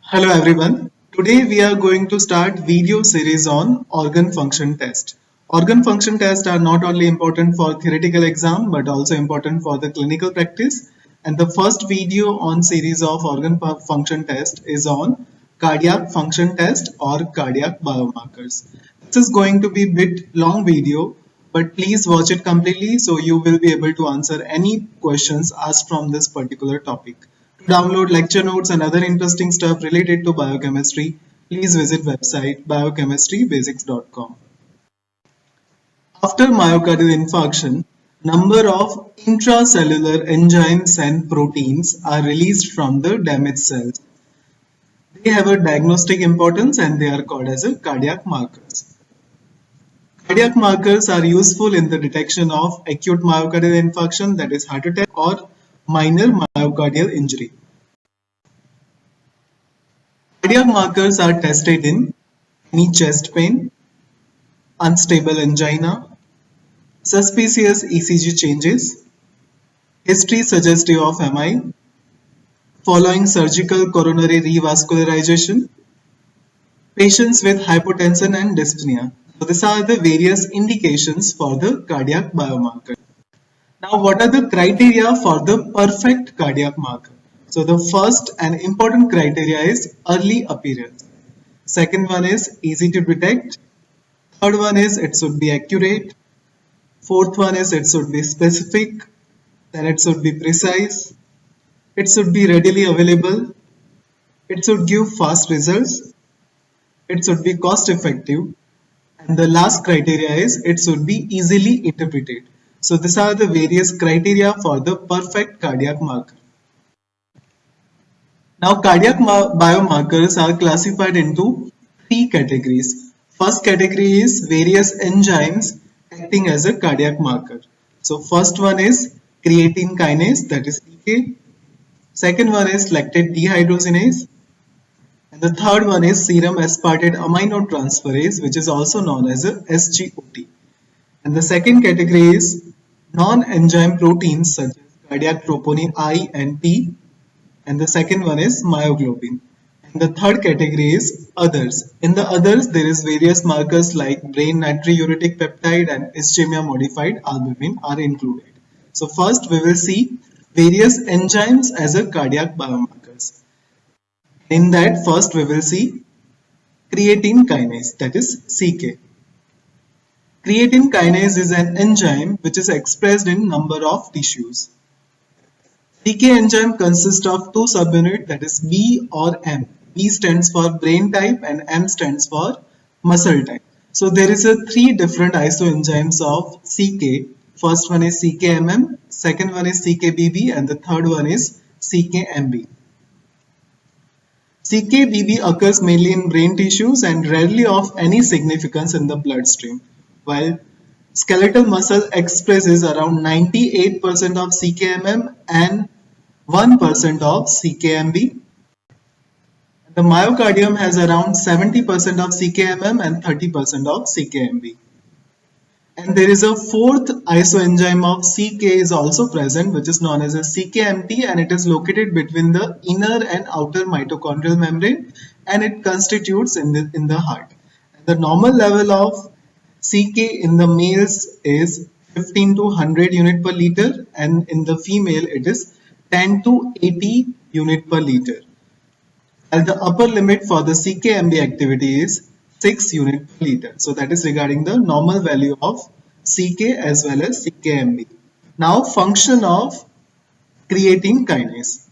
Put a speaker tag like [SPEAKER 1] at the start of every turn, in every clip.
[SPEAKER 1] Hello everyone. Today we are going to start video series on organ function test. Organ function tests are not only important for theoretical exam but also important for the clinical practice. And the first video on series of function test is on cardiac function test or cardiac biomarkers. This is going to be a bit long video, but please watch it completely so you will be able to answer any questions asked from this particular topic. To download lecture notes and other interesting stuff related to biochemistry, please visit website biochemistrybasics.com. After myocardial infarction, number of intracellular enzymes and proteins are released from the damaged cells. They have a diagnostic importance and they are called as a cardiac markers. Cardiac markers are useful in the detection of acute myocardial infarction, that is heart attack, or minor myocardial injury. Cardiac markers are tested in any chest pain, unstable angina, suspicious ECG changes, history suggestive of MI, following surgical coronary revascularization, patients with hypotension and dyspnea. So these are the various indications for the cardiac biomarker. Now, what are the criteria for the perfect cardiac marker? So the first and important criteria is early appearance. Second one is easy to detect. Third one is it should be accurate. Fourth one is it should be specific. Then it should be precise. It should be readily available. It should give fast results. It should be cost effective. And the last criteria is it should be easily interpreted. So these are the various criteria for the perfect cardiac marker. Now cardiac biomarkers are classified into three categories. First category is various enzymes acting as a cardiac marker. So first one is creatine kinase, that is CK. Second one is lactate dehydrogenase. And the third one is serum aspartate aminotransferase, which is also known as a SGOT. And the second category is non-enzyme proteins such as cardiac troponin I and T. And the second one is myoglobin. And the third category is others. In the others, there is various markers like brain natriuretic peptide and ischemia modified albumin are included. So first we will see various enzymes as a cardiac biomarkers. In that first we will see creatine kinase, that is CK. Creatine kinase is an enzyme which is expressed in number of tissues. CK enzyme consists of two subunits, that is B or M. B stands for brain type and M stands for muscle type. So there is a three different isoenzymes of CK. First one is CKMM, second one is CKBB, and the third one is CKMB. CKBB occurs mainly in brain tissues and rarely of any significance in the bloodstream, while skeletal muscle expresses around 98% of CKMM and 1% of CKMB. The myocardium has around 70% of CKMM and 30% of CKMB. And there is a fourth isoenzyme of CK is also present, which is known as a CKMT, and it is located between the inner and outer mitochondrial membrane, and it constitutes in the heart. The normal level of CK in the males is 15 to 100 unit per liter, and in the female it is 10 to 80 unit per liter. And the upper limit for the CKMB activity is 6 unit per liter. So that is regarding the normal value of CK as well as CKMB. Now function of creatine kinase.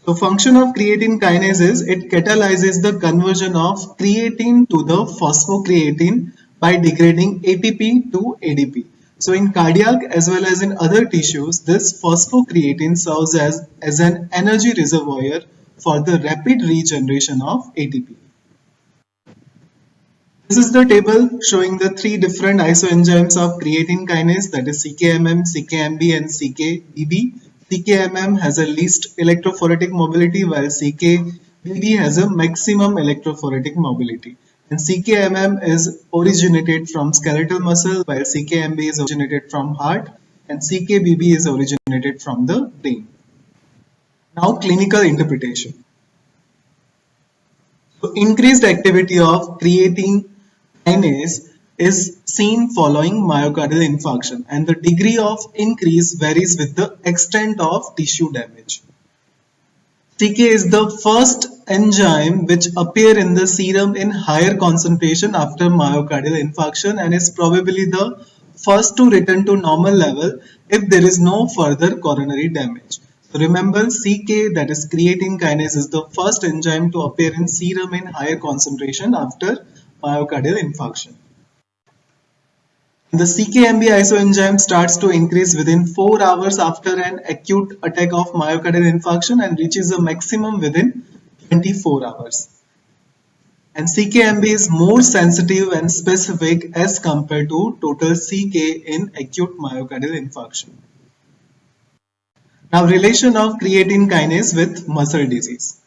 [SPEAKER 1] So function of creatine kinase is it catalyzes the conversion of creatine to the phosphocreatine by degrading ATP to ADP. So in cardiac as well as in other tissues, this phosphocreatine serves as an energy reservoir for the rapid regeneration of ATP. This is the table showing the three different isoenzymes of creatine kinase, that is CKMM, CKMB and CKBB. CKMM has a least electrophoretic mobility while CKBB has a maximum electrophoretic mobility. And CKMM is originated from skeletal muscle while CKMB is originated from heart and CKBB is originated from the brain. Now clinical interpretation. So increased activity of creatine kinase is seen following myocardial infarction, and the degree of increase varies with the extent of tissue damage. CK is the first enzyme which appear in the serum in higher concentration after myocardial infarction and is probably the first to return to normal level if there is no further coronary damage. So remember, CK, that is creatine kinase, is the first enzyme to appear in serum in higher concentration after myocardial infarction. The CKMB isoenzyme starts to increase within 4 hours after an acute attack of myocardial infarction and reaches a maximum within 24 hours. And CKMB is more sensitive and specific as compared to total CK in acute myocardial infarction. Now, relation of creatine kinase with muscle disease.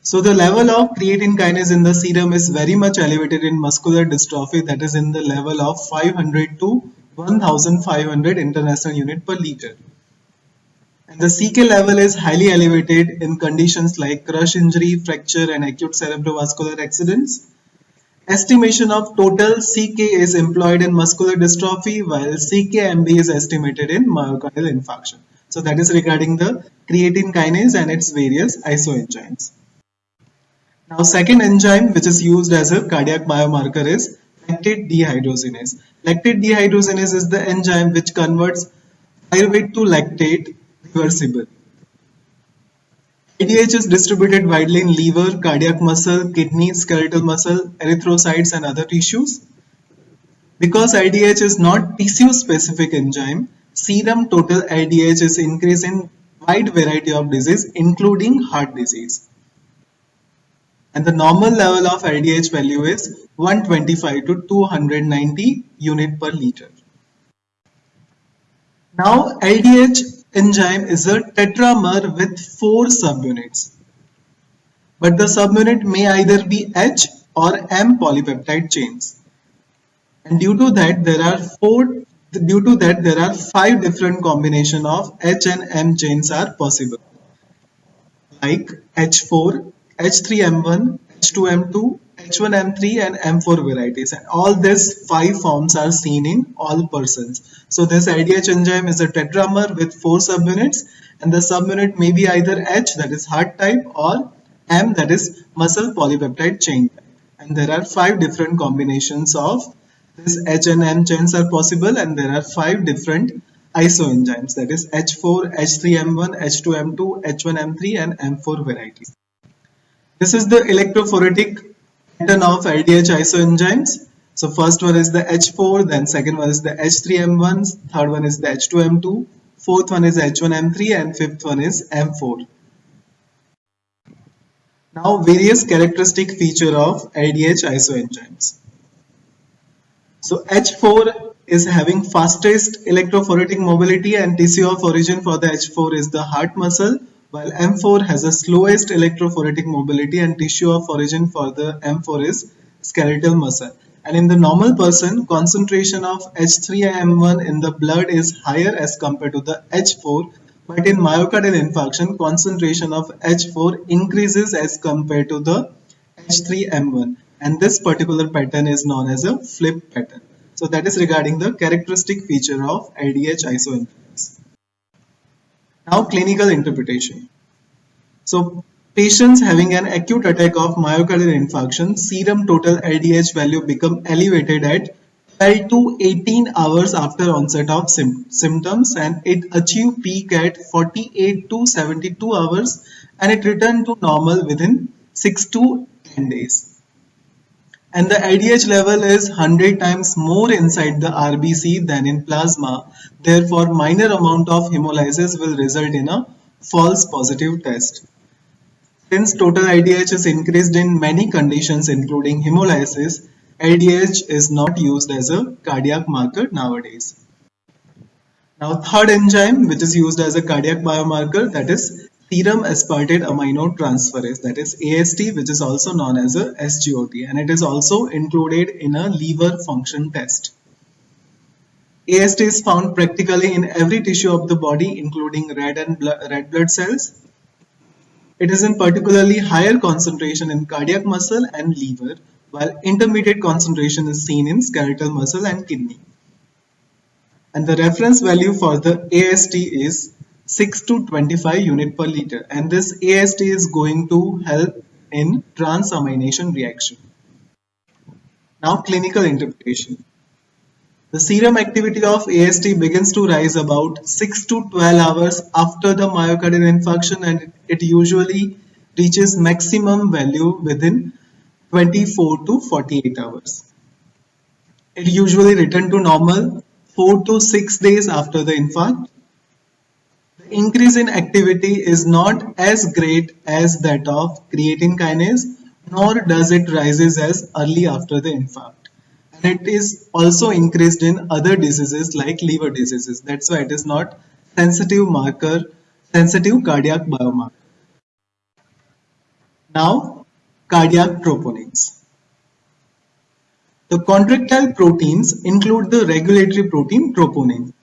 [SPEAKER 1] So the level of creatine kinase in the serum is very much elevated in muscular dystrophy, that is in the level of 500 to 1500 international unit per liter. And the CK level is highly elevated in conditions like crush injury, fracture and acute cerebrovascular accidents. Estimation of total CK is employed in muscular dystrophy while CKMB is estimated in myocardial infarction. So that is regarding the creatine kinase and its various isoenzymes. Now, second enzyme which is used as a cardiac biomarker is lactate dehydrogenase. Lactate dehydrogenase is the enzyme which converts pyruvate to lactate reversible. LDH is distributed widely in liver, cardiac muscle, kidney, skeletal muscle, erythrocytes and other tissues. Because LDH is not tissue-specific enzyme, serum total LDH is increased in wide variety of disease including heart disease. And the normal level of LDH value is 125 to 290 unit per liter. Now, LDH enzyme is a tetramer with 4 subunits. But the subunit may either be H or M polypeptide chains. And due to that there are 5 different combinations of H and M chains are possible. Like H4, H3M1, H2M2, H1M3 and M4 varieties, and all these 5 forms are seen in all persons. So this LDH enzyme is a tetramer with 4 subunits, and the subunit may be either H, that is heart type, or M, that is muscle polypeptide chain type. And there are 5 different combinations of this H and M chains are possible, and there are 5 different isoenzymes, that is H4, H3M1, H2M2, H1M3 and M4 varieties. This is the electrophoretic pattern of LDH isoenzymes. So first one is the H4, then second one is the H3M1, third one is the H2M2, fourth one is H1M3 and fifth one is M4. Now, various characteristic feature of LDH isoenzymes. So H4 is having fastest electrophoretic mobility and tissue of origin for the H4 is the heart muscle, while M4 has the slowest electrophoretic mobility and tissue of origin for the M4 is skeletal muscle. And in the normal person, concentration of H3M1 in the blood is higher as compared to the H4, but in myocardial infarction, concentration of H4 increases as compared to the H3M1, and this particular pattern is known as a flip pattern. So that is regarding the characteristic feature of LDH isoenzymes. Now, clinical interpretation. So patients having an acute attack of myocardial infarction, serum total LDH value become elevated at 12 to 18 hours after onset of symptoms, and it achieve peak at 48 to 72 hours and it return to normal within 6 to 10 days. And the LDH level is 100 times more inside the RBC than in plasma. Therefore, minor amount of hemolysis will result in a false positive test. Since total LDH is increased in many conditions including hemolysis, LDH is not used as a cardiac marker nowadays. Now, third enzyme which is used as a cardiac biomarker, that is serum aspartate aminotransferase, that is AST, which is also known as a SGOT, and it is also included in a liver function test. AST is found practically in every tissue of the body including red blood cells. It is in particularly higher concentration in cardiac muscle and liver, while intermediate concentration is seen in skeletal muscle and kidney. And the reference value for the AST is 6 to 25 unit per liter, and this AST is going to help in transamination reaction. Now clinical interpretation. The serum activity of AST begins to rise about 6 to 12 hours after the myocardial infarction, and it usually reaches maximum value within 24 to 48 hours. It usually returns to normal 4 to 6 days after the infarct. The increase in activity is not as great as that of creatine kinase, nor does it rises as early after the infarct. And it is also increased in other diseases like liver diseases. That's why it is not sensitive cardiac biomarker. Now, cardiac troponins. The contractile proteins include the regulatory protein troponin.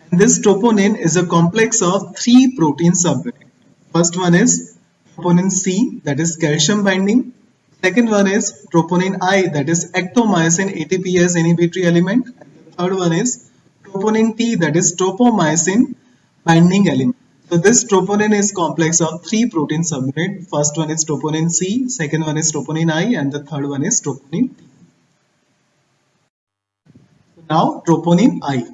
[SPEAKER 1] And this troponin is a complex of three protein subunits. First one is troponin C, that is calcium binding. Second one is troponin I, that is ectomycin ATPase inhibitory element. And the third one is troponin T, that is tropomyosin binding element. So this troponin is complex of three protein subunits. First one is troponin C, second one is troponin I, and the third one is troponin T. Now troponin I.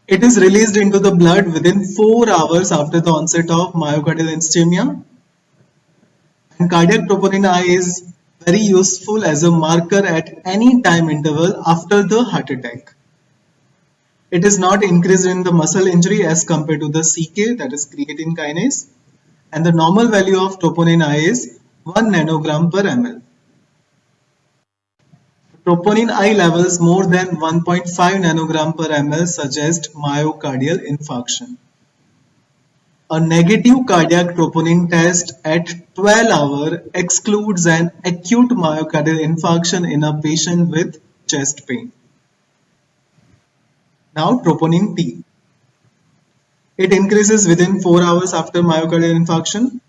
[SPEAKER 1] It is released into the blood within 4 hours after the onset of myocardial ischemia. And cardiac troponin I is very useful as a marker at any time interval after the heart attack. It is not increased in the muscle injury as compared to the CK, that is creatine kinase. And the normal value of troponin I is 1 nanogram per ml. Troponin I levels more than 1.5 nanogram per ml suggest myocardial infarction. A negative cardiac troponin test at 12 hours excludes an acute myocardial infarction in a patient with chest pain. Now troponin T. It increases within 4 hours after myocardial infarction.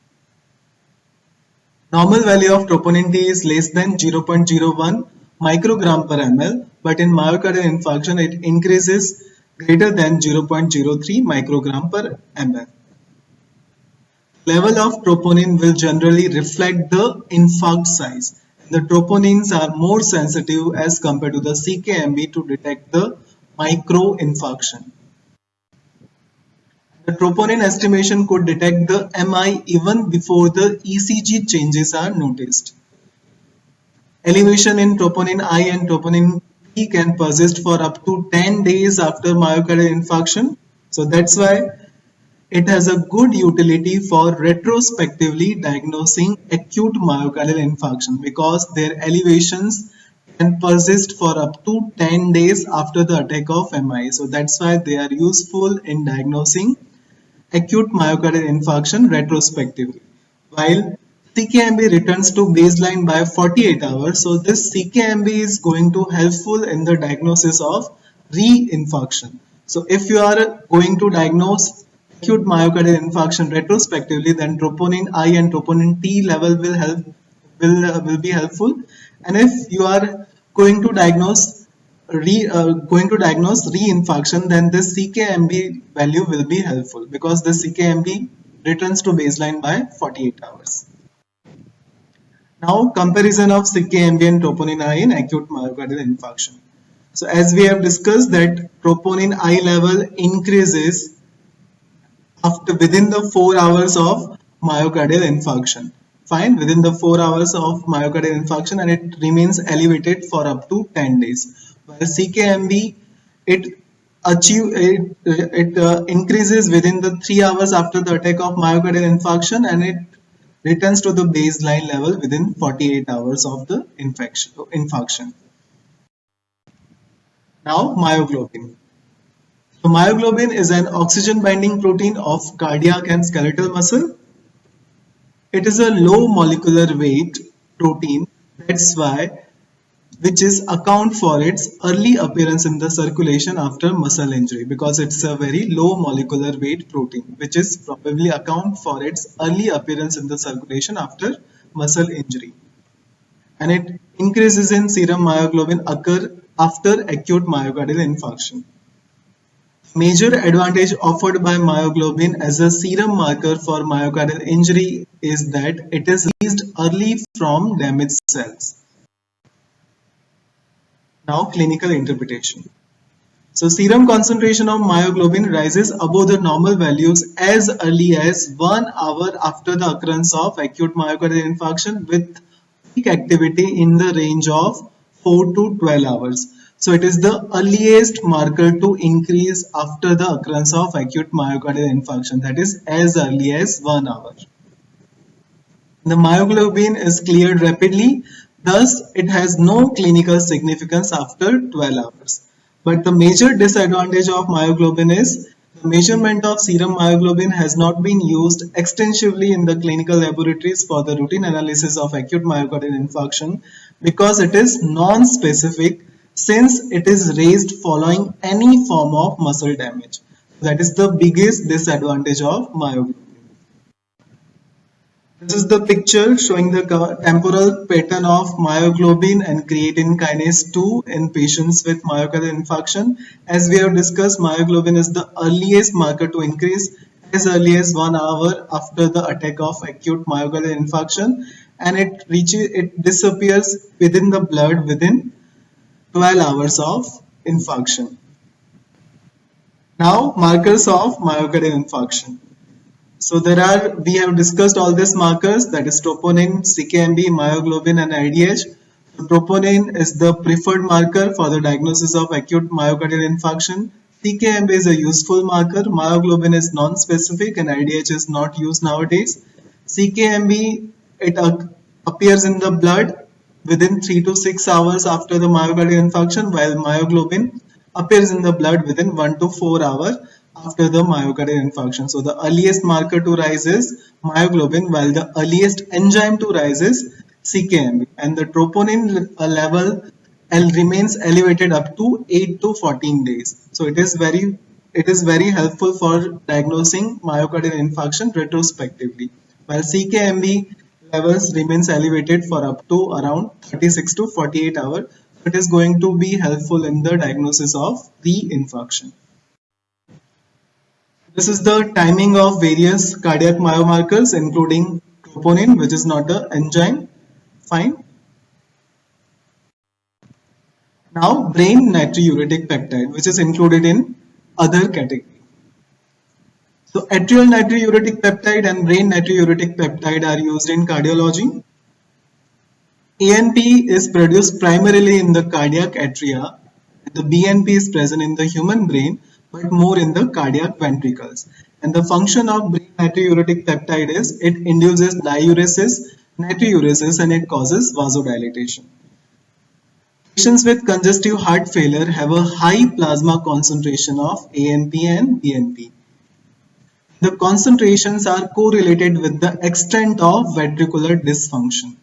[SPEAKER 1] Normal value of troponin T is less than 0.01 microgram per ml, but in myocardial infarction it increases greater than 0.03 microgram per ml. Level of troponin will generally reflect the infarct size. The troponins are more sensitive as compared to the CKMB to detect the microinfarction. The troponin estimation could detect the MI even before the ECG changes are noticed. Elevation in troponin I and troponin T can persist for up to 10 days after myocardial infarction. So that's why it has a good utility for retrospectively diagnosing acute myocardial infarction, because their elevations can persist for up to 10 days after the attack of MI. So that's why they are useful in diagnosing acute myocardial infarction retrospectively. While CKMB returns to baseline by 48 hours, so this CKMB is going to helpful in the diagnosis of reinfarction. So if you are going to diagnose acute myocardial infarction retrospectively, then troponin I and troponin T level will be helpful. And if you are going to diagnose reinfarction, then this CKMB value will be helpful, because the CKMB returns to baseline by 48 hours. Now comparison of CKMB and troponin I in acute myocardial infarction. So as we have discussed that troponin I level increases within the 4 hours of myocardial infarction. Fine, within the 4 hours of myocardial infarction, and it remains elevated for up to 10 days. While CKMB, it increases within the 3 hours after the attack of myocardial infarction, and it returns to the baseline level within 48 hours of the infarction. Now myoglobin. So myoglobin is an oxygen binding protein of cardiac and skeletal muscle. It is a low molecular weight protein. That's why which is account for its early appearance in the circulation after muscle injury, because it's a very low molecular weight protein, which is probably account for its early appearance in the circulation after muscle injury. And it increases in serum myoglobin occur after acute myocardial infarction. Major advantage offered by myoglobin as a serum marker for myocardial injury is that it is released early from damaged cells. Now, clinical interpretation. So, serum concentration of myoglobin rises above the normal values as early as 1 hour after the occurrence of acute myocardial infarction, with peak activity in the range of 4 to 12 hours. So, it is the earliest marker to increase after the occurrence of acute myocardial infarction, that is as early as 1 hour. The myoglobin is cleared rapidly, thus it has no clinical significance after 12 hours. But the major disadvantage of myoglobin is the measurement of serum myoglobin has not been used extensively in the clinical laboratories for the routine analysis of acute myocardial infarction, because it is non-specific since it is raised following any form of muscle damage. That is the biggest disadvantage of myoglobin. This is the picture showing the temporal pattern of myoglobin and creatine kinase 2 in patients with myocardial infarction. As we have discussed, myoglobin is the earliest marker to increase as early as 1 hour after the attack of acute myocardial infarction, and it disappears within the blood within 12 hours of infarction. Now, markers of myocardial infarction. So we have discussed all these markers, that is troponin, CKMB, myoglobin and IDH. So troponin is the preferred marker for the diagnosis of acute myocardial infarction. CKMB is a useful marker, myoglobin is non-specific and IDH is not used nowadays. CKMB, it appears in the blood within 3 to 6 hours after the myocardial infarction, while myoglobin appears in the blood within 1 to 4 hours after the myocardial infarction. So the earliest marker to rise is myoglobin, while the earliest enzyme to rise is CKMB, and the troponin level remains elevated up to 8 to 14 days. So it is very helpful for diagnosing myocardial infarction retrospectively, while CKMB levels remains elevated for up to around 36 to 48 hours. It is going to be helpful in the diagnosis of re-infarction. This is the timing of various cardiac biomarkers, including troponin, which is not an enzyme. Fine. Now, brain natriuretic peptide, which is included in other category. So, atrial natriuretic peptide and brain natriuretic peptide are used in cardiology. ANP is produced primarily in the cardiac atria. The BNP is present in the human brain, but more in the cardiac ventricles. And the function of brain natriuretic peptide is it induces diuresis, natriuresis, and it causes vasodilatation. Patients with congestive heart failure have a high plasma concentration of ANP and BNP. The concentrations are correlated with the extent of ventricular dysfunction.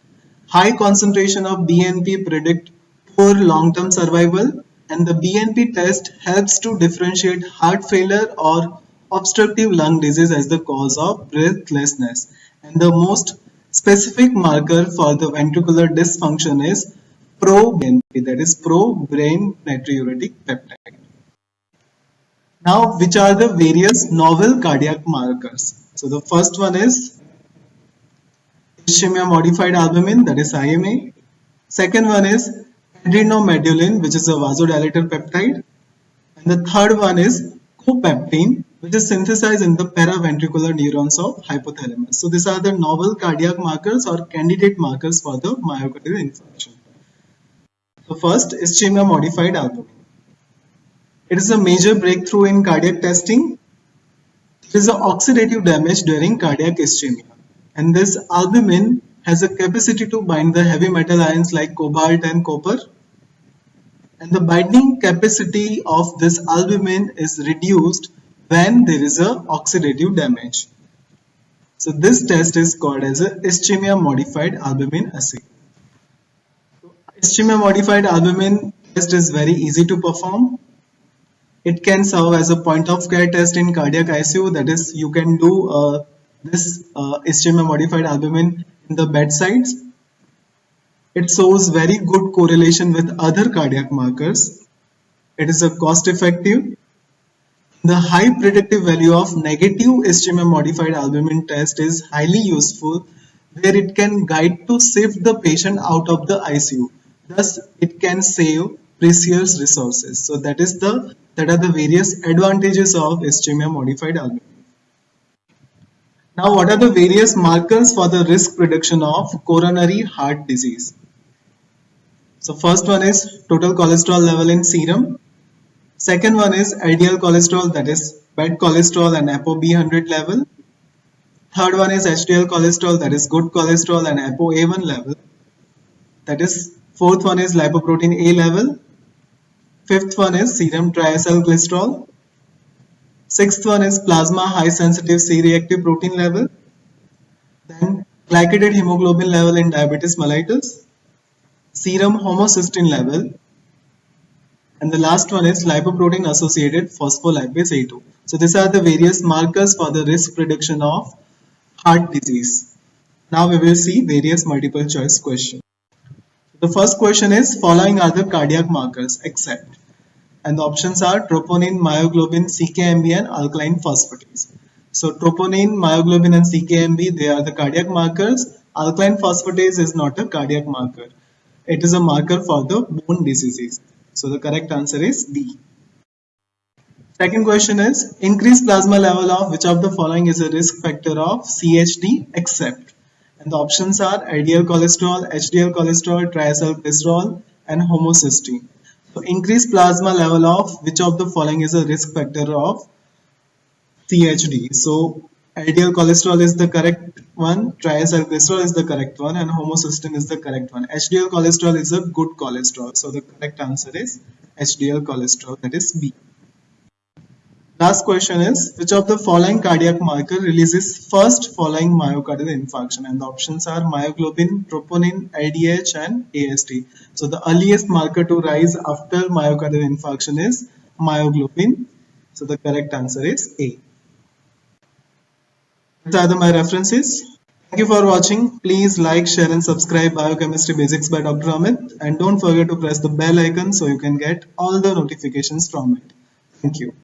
[SPEAKER 1] High concentration of BNP predict poor long-term survival, and the BNP test helps to differentiate heart failure or obstructive lung disease as the cause of breathlessness. And the most specific marker for the ventricular dysfunction is pro-BNP, that is pro-brain natriuretic peptide. Now, which are the various novel cardiac markers? So the first one is Ischemia Modified Albumin, that is IMA. Second one is adrenomedulin, which is a vasodilator peptide. And the third one is copeptine, which is synthesized in the paraventricular neurons of hypothalamus. So these are the novel cardiac markers or candidate markers for the myocardial infarction. So first, Ischemia Modified Albumin. It is a major breakthrough in cardiac testing. There is an oxidative damage during cardiac ischemia, and this albumin has a capacity to bind the heavy metal ions like cobalt and copper, and the binding capacity of this albumin is reduced when there is a oxidative damage. So this test is called as a Ischemia Modified Albumin assay. Ischemia Modified Albumin test is very easy to perform. It can serve as a point of care test in cardiac ICU. That is, you can do this Ischemia Modified Albumin in the bedsides. It shows very good correlation with other cardiac markers. It is a cost effective. The high predictive value of negative Ischemia Modified Albumin test is highly useful, where it can guide to shift the patient out of the ICU. Thus, it can save precious resources. So that are the various advantages of Ischemia Modified Albumin. Now, what are the various markers for the risk prediction of coronary heart disease? So first one is total cholesterol level in serum. Second one is LDL cholesterol, that is bad cholesterol and ApoB100 level. Third one is HDL cholesterol, that is good cholesterol and ApoA1 level. That is fourth one is lipoprotein A level. Fifth one is serum triacylglycerol. Sixth one is plasma high sensitive C-reactive protein level. Then glycated hemoglobin level in diabetes mellitus. Serum homocysteine level. And the last one is lipoprotein associated phospholipase A2. So these are the various markers for the risk prediction of heart disease. Now we will see various multiple choice questions. The first question is, following are the cardiac markers except, and the options are troponin, myoglobin, CKMB and alkaline phosphatase. So troponin, myoglobin and CKMB, they are the cardiac markers. Alkaline phosphatase is not a cardiac marker. It is a marker for the bone diseases. So the correct answer is D. Second question is, increased plasma level of which of the following is a risk factor of CHD except? And the options are LDL cholesterol, HDL cholesterol, triacylglycerol and homocysteine. So increased plasma level of which of the following is a risk factor of CHD? So LDL cholesterol is the correct one, triacylglycerol is the correct one and homocysteine is the correct one. HDL cholesterol is a good cholesterol. So the correct answer is HDL cholesterol, that is B. Last question is, which of the following cardiac marker releases first following myocardial infarction? And the options are myoglobin, troponin, LDH and AST. So the earliest marker to rise after myocardial infarction is myoglobin. So the correct answer is A. These are my references. Thank you for watching. Please like, share and subscribe Biochemistry Basics by Dr. Amit. And don't forget to press the bell icon so you can get all the notifications from it. Thank you.